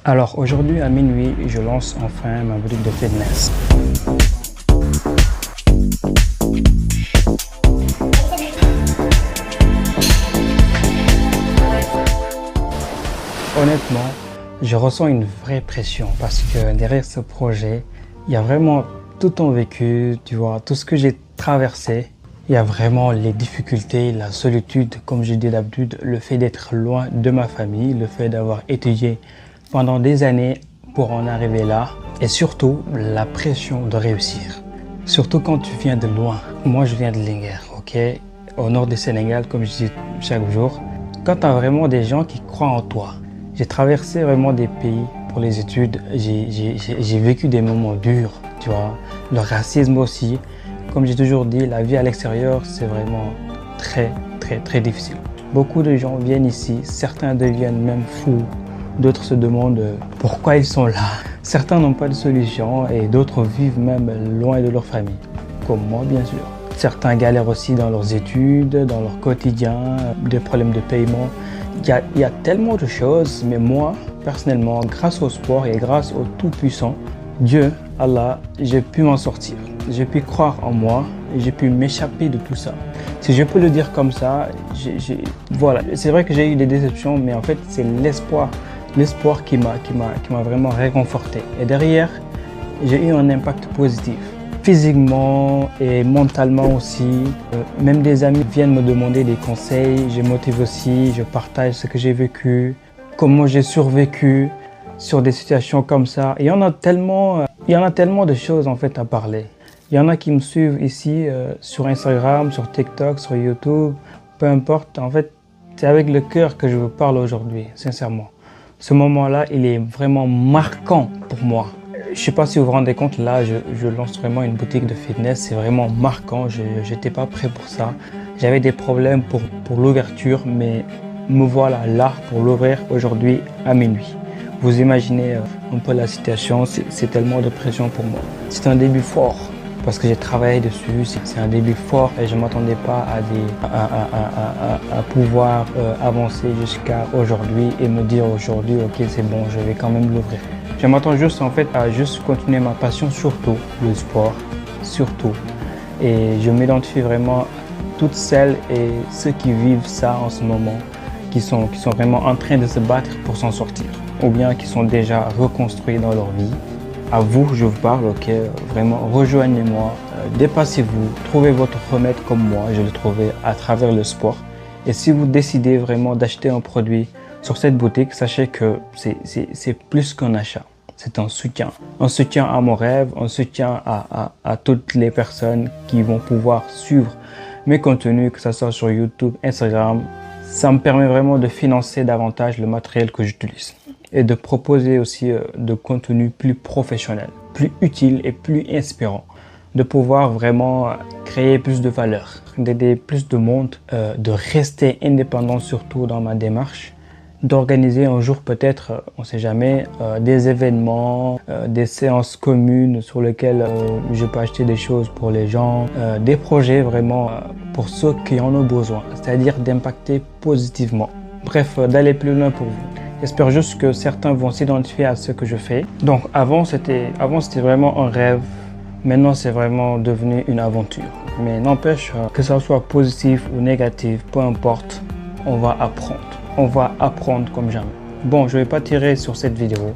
Alors aujourd'hui à minuit, je lance enfin ma boutique de fitness. Honnêtement, je ressens une vraie pression parce que derrière ce projet, il y a vraiment tout ton vécu, tu vois, tout ce que j'ai traversé. Il y a vraiment les difficultés, la solitude, comme je dis d'habitude, le fait d'être loin de ma famille, le fait d'avoir étudié pendant des années pour en arriver là et surtout la pression de réussir. Surtout quand tu viens de loin. Moi, je viens de Linguère, ok? Au nord du Sénégal, comme je dis chaque jour. Quand tu as vraiment des gens qui croient en toi. J'ai traversé vraiment des pays pour les études. J'ai vécu des moments durs, tu vois. Le racisme aussi. Comme j'ai toujours dit, la vie à l'extérieur, c'est vraiment très difficile. Beaucoup de gens viennent ici, certains deviennent même fous. D'autres se demandent pourquoi ils sont là. Certains n'ont pas de solution et d'autres vivent même loin de leur famille, comme moi bien sûr. Certains galèrent aussi dans leurs études, dans leur quotidien, des problèmes de paiement. Il y a tellement de choses, mais moi, personnellement, grâce au sport et grâce au Tout-Puissant, Dieu, Allah, j'ai pu m'en sortir. J'ai pu croire en moi et j'ai pu m'échapper de tout ça. Si je peux le dire comme ça, voilà. C'est vrai que j'ai eu des déceptions, mais en fait, c'est l'espoir qui m'a vraiment réconforté. Et derrière, j'ai eu un impact positif. Physiquement et mentalement aussi. Même des amis viennent me demander des conseils. Je motive aussi, je partage ce que j'ai vécu, comment j'ai survécu sur des situations comme ça. Il y en a tellement de choses en fait à parler. Il y en a qui me suivent ici sur Instagram, sur TikTok, sur YouTube, peu importe. En fait, c'est avec le cœur que je vous parle aujourd'hui, sincèrement. Ce moment-là, il est vraiment marquant pour moi. Je ne sais pas si vous vous rendez compte, là, je lance vraiment une boutique de fitness. C'est vraiment marquant, je n'étais pas prêt pour ça. J'avais des problèmes pour l'ouverture, mais me voilà là pour l'ouvrir aujourd'hui à minuit. Vous imaginez un peu la situation, c'est tellement de pression pour moi. C'est un début fort. Parce que j'ai travaillé dessus, c'est un début fort et je ne m'attendais pas à pouvoir avancer jusqu'à aujourd'hui et me dire aujourd'hui, ok c'est bon, je vais quand même l'ouvrir. Je m'attends juste en fait à juste continuer ma passion, surtout le sport, surtout. Et je m'identifie vraiment à toutes celles et ceux qui vivent ça en ce moment, qui sont vraiment en train de se battre pour s'en sortir, ou bien qui sont déjà reconstruits dans leur vie. À vous, je vous parle, ok, vraiment, rejoignez-moi, dépassez-vous, trouvez votre remède comme moi, je l'ai trouvé à travers le sport. Et si vous décidez vraiment d'acheter un produit sur cette boutique, sachez que c'est plus qu'un achat, c'est un soutien à mon rêve, un soutien à toutes les personnes qui vont pouvoir suivre mes contenus, que ce soit sur YouTube, Instagram. Ça me permet vraiment de financer davantage le matériel que j'utilise. Et de proposer aussi de contenu plus professionnel, plus utile et plus inspirant. De pouvoir vraiment créer plus de valeur, d'aider plus de monde, de rester indépendant surtout dans ma démarche, d'organiser un jour peut-être, on ne sait jamais, des événements, des séances communes sur lesquelles je peux acheter des choses pour les gens, des projets vraiment pour ceux qui en ont besoin, c'est-à-dire d'impacter positivement. Bref, d'aller plus loin pour vous. J'espère juste que certains vont s'identifier à ce que je fais. Donc avant c'était vraiment un rêve. Maintenant c'est vraiment devenu une aventure. Mais n'empêche que ça soit positif ou négatif, peu importe, on va apprendre. On va apprendre comme jamais. Bon, je ne vais pas tirer sur cette vidéo,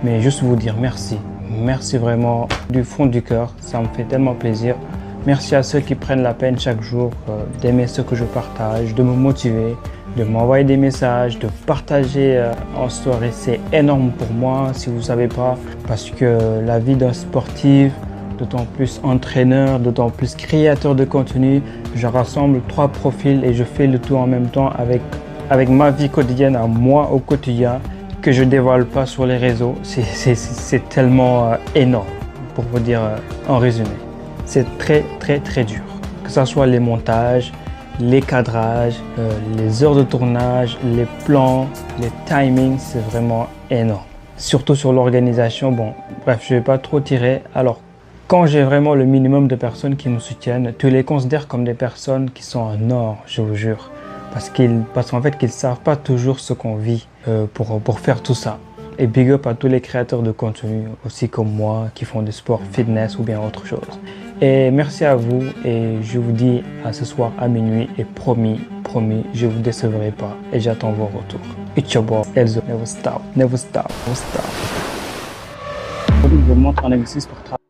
mais juste vous dire merci. Merci vraiment du fond du cœur. Ça me fait tellement plaisir. Merci à ceux qui prennent la peine chaque jour d'aimer ce que je partage, de me motiver, de m'envoyer des messages, de partager en story. C'est énorme pour moi, si vous ne savez pas, parce que la vie d'un sportif, d'autant plus entraîneur, d'autant plus créateur de contenu, je rassemble 3 profils et je fais le tout en même temps avec ma vie quotidienne à moi au quotidien que je ne dévoile pas sur les réseaux. C'est tellement énorme, pour vous dire en résumé. C'est très dur, que ce soit les montages, les cadrages, les heures de tournage, les plans, les timings, c'est vraiment énorme. Surtout sur l'organisation, bon, bref, je ne vais pas trop tirer. Alors, quand j'ai vraiment le minimum de personnes qui me soutiennent, tu les considères comme des personnes qui sont en or, je vous jure. Parce qu'en fait, qu'ils ne savent pas toujours ce qu'on vit pour faire tout ça. Et big up à tous les créateurs de contenu, aussi comme moi, qui font du sport, fitness ou bien autre chose. Et merci à vous et je vous dis à ce soir à minuit et promis, je vous décevrai pas et j'attends vos retours. It's your boy, Elzo. Never stop, never stop, never stop. Je vous montre un exercice pour travailler.